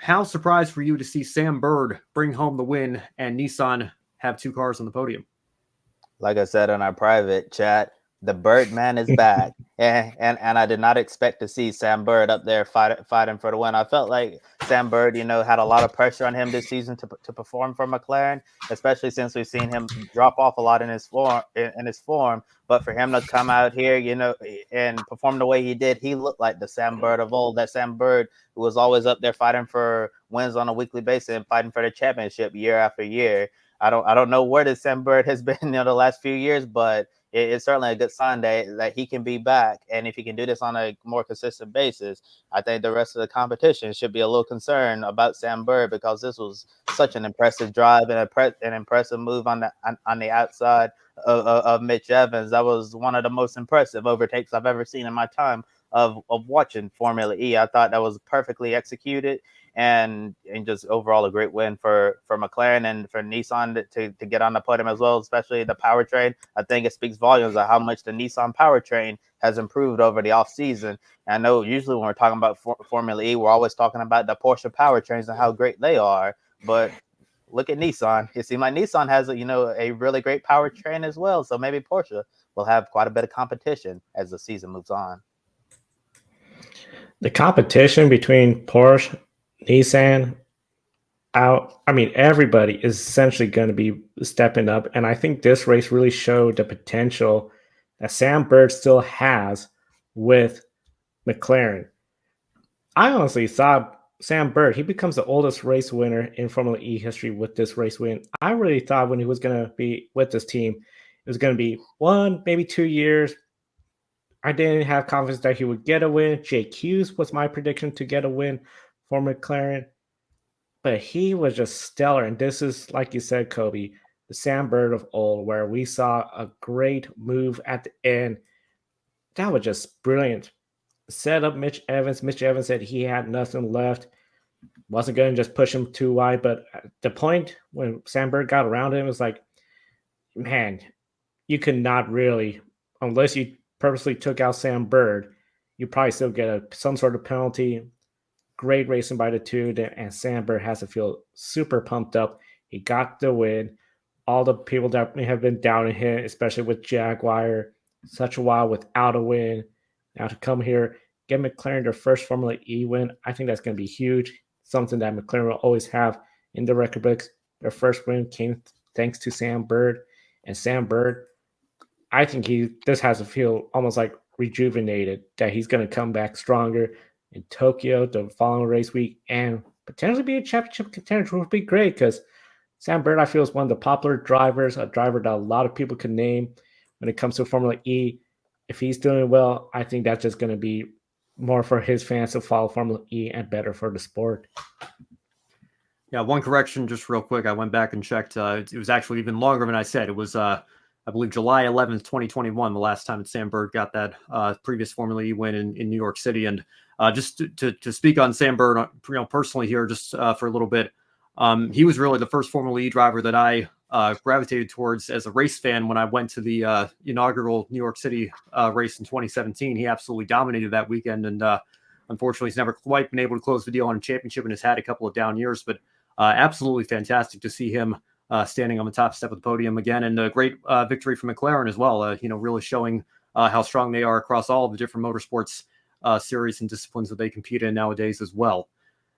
how surprised were you to see Sam Bird bring home the win and Nissan have two cars on the podium? Like I said in our private chat, the Birdman is back. And I did not expect to see Sam Bird up there fighting for the win. I felt like Sam Bird, had a lot of pressure on him this season to perform for McLaren, especially since we've seen him drop off a lot in his form. But for him to come out here, and perform the way he did, he looked like the Sam Bird of old. That Sam Bird who was always up there fighting for wins on a weekly basis and fighting for the championship year after year. I don't know where this Sam Bird has been the last few years, but it's certainly a good sign that he can be back. And if he can do this on a more consistent basis, I think the rest of the competition should be a little concerned about Sam Bird, because this was such an impressive drive and an impressive move on the outside of Mitch Evans. That was one of the most impressive overtakes I've ever seen in my time of watching Formula E. I thought that was perfectly executed. And just overall a great win for McLaren and for Nissan to get on the podium as well, especially the powertrain. I think it speaks volumes of how much the Nissan powertrain has improved over the offseason. And I know usually when we're talking about Formula E, we're always talking about the Porsche powertrains and how great they are. But look at Nissan. It seems like Nissan has a really great powertrain as well. So maybe Porsche will have quite a bit of competition as the season moves on. The competition between Porsche, Nissan, everybody is essentially going to be stepping up. And I think this race really showed the potential that Sam Bird still has with McLaren. I honestly thought Sam Bird, he becomes the oldest race winner in Formula E history with this race win. I really thought when he was going to be with this team, it was going to be 1, maybe 2 years. I didn't have confidence that he would get a win. Jake Hughes was my prediction to get a win for McLaren. But he was just stellar. And this is, like you said, Kobe, the Sam Bird of old, where we saw a great move at the end. That was just brilliant. Set up Mitch Evans. Mitch Evans said he had nothing left. Wasn't going to just push him too wide. But at the point when Sam Bird got around him, it was like, man, you could not really, unless you purposely took out Sam Bird, you probably still get some sort of penalty. Great racing by the two, and Sam Bird has to feel super pumped up. He got the win. All the people that may have been down in him, especially with Jaguar, such a while without a win. Now to come here, get McLaren their first Formula E win, I think that's going to be huge. Something that McLaren will always have in the record books. Their first win came thanks to Sam Bird. And Sam Bird, I think this has to feel almost like rejuvenated, that he's going to come back stronger in Tokyo the following race week and potentially be a championship contender, which would be great, because Sam Bird, I feel, is one of the popular drivers, a driver that a lot of people can name when it comes to Formula E. If he's doing well, I think that's just going to be more for his fans to follow Formula E and better for the sport. Yeah, one correction just real quick. I went back and checked. It was actually even longer than I said. It was, I believe, July 11th, 2021, the last time that Sam Bird got that previous Formula E win in New York City. And just to speak on Sam Bird, personally here, just for a little bit, he was really the first Formula E driver that I gravitated towards as a race fan when I went to the inaugural New York City race in 2017. He absolutely dominated that weekend, and unfortunately, he's never quite been able to close the deal on a championship and has had a couple of down years. But absolutely fantastic to see him standing on the top step of the podium again, and a great victory for McLaren as well. Really showing how strong they are across all of the different motorsports series and disciplines that they compete in nowadays as well.